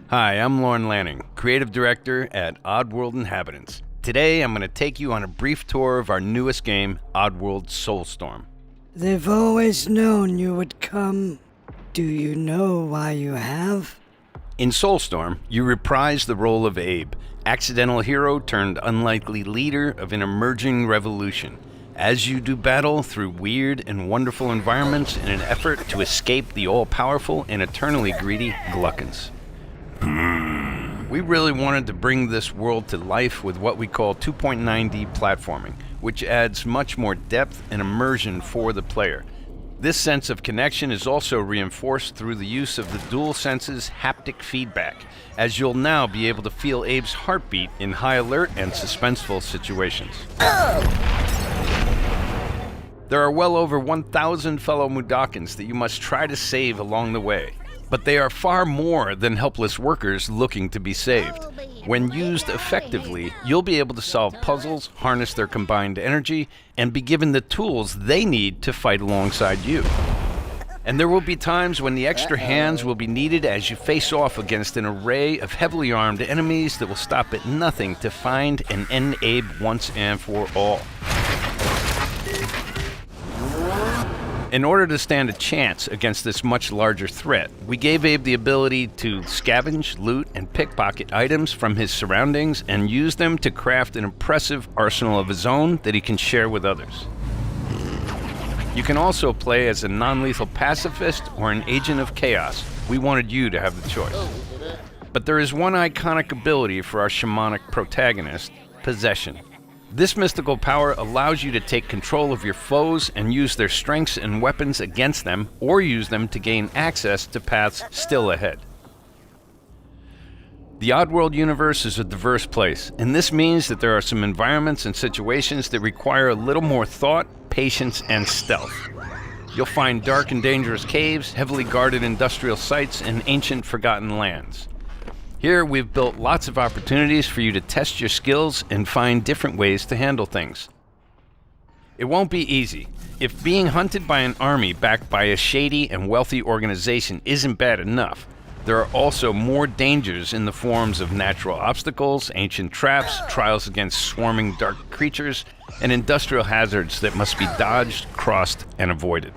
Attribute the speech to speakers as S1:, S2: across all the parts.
S1: Hi, I'm Lorne Lanning, Creative Director at Oddworld Inhabitants. Today I'm going to take you on a brief tour of our newest game, Oddworld Soulstorm.
S2: They've always known you would come. Do you know why you have?
S1: In Soulstorm, you reprise the role of Abe, accidental hero turned unlikely leader of an emerging revolution, as you do battle through weird and wonderful environments in an effort to escape the all-powerful and eternally greedy Gluckons. We really wanted to bring this world to life with what we call 2.9D platforming, which adds much more depth and immersion for the player. This sense of connection is also reinforced through the use of the DualSense's haptic feedback, as you'll now be able to feel Abe's heartbeat in high alert and suspenseful situations. There are well over 1,000 fellow Mudokons that you must try to save along the way. But they are far more than helpless workers looking to be saved. When used effectively, you'll be able to solve puzzles, harness their combined energy, and be given the tools they need to fight alongside you. And there will be times when the extra hands will be needed as you face off against an array of heavily armed enemies that will stop at nothing to find and end Abe once and for all. In order to stand a chance against this much larger threat, we gave Abe the ability to scavenge, loot, and pickpocket items from his surroundings and use them to craft an impressive arsenal of his own that he can share with others. You can also play as a non-lethal pacifist or an agent of chaos. We wanted you to have the choice. But there is one iconic ability for our shamanic protagonist, Possession. This mystical power allows you to take control of your foes and use their strengths and weapons against them, or use them to gain access to paths still ahead. The Oddworld universe is a diverse place, and this means that there are some environments and situations that require a little more thought, patience, and stealth. You'll find dark and dangerous caves, heavily guarded industrial sites, and ancient forgotten lands. Here, we've built lots of opportunities for you to test your skills and find different ways to handle things. It won't be easy. If being hunted by an army backed by a shady and wealthy organization isn't bad enough, there are also more dangers in the forms of natural obstacles, ancient traps, trials against swarming dark creatures, and industrial hazards that must be dodged, crossed, and avoided.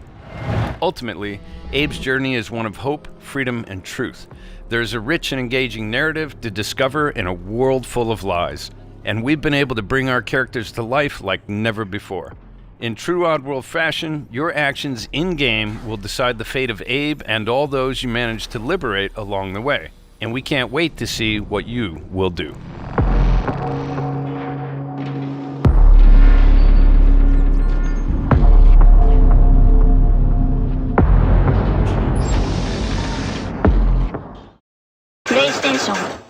S1: Ultimately, Abe's journey is one of hope, freedom, and truth. There's a rich and engaging narrative to discover in a world full of lies, and we've been able to bring our characters to life like never before. In true Oddworld fashion, your actions in-game will decide the fate of Abe and all those you manage to liberate along the way, and we can't wait to see what you will do.
S3: PlayStation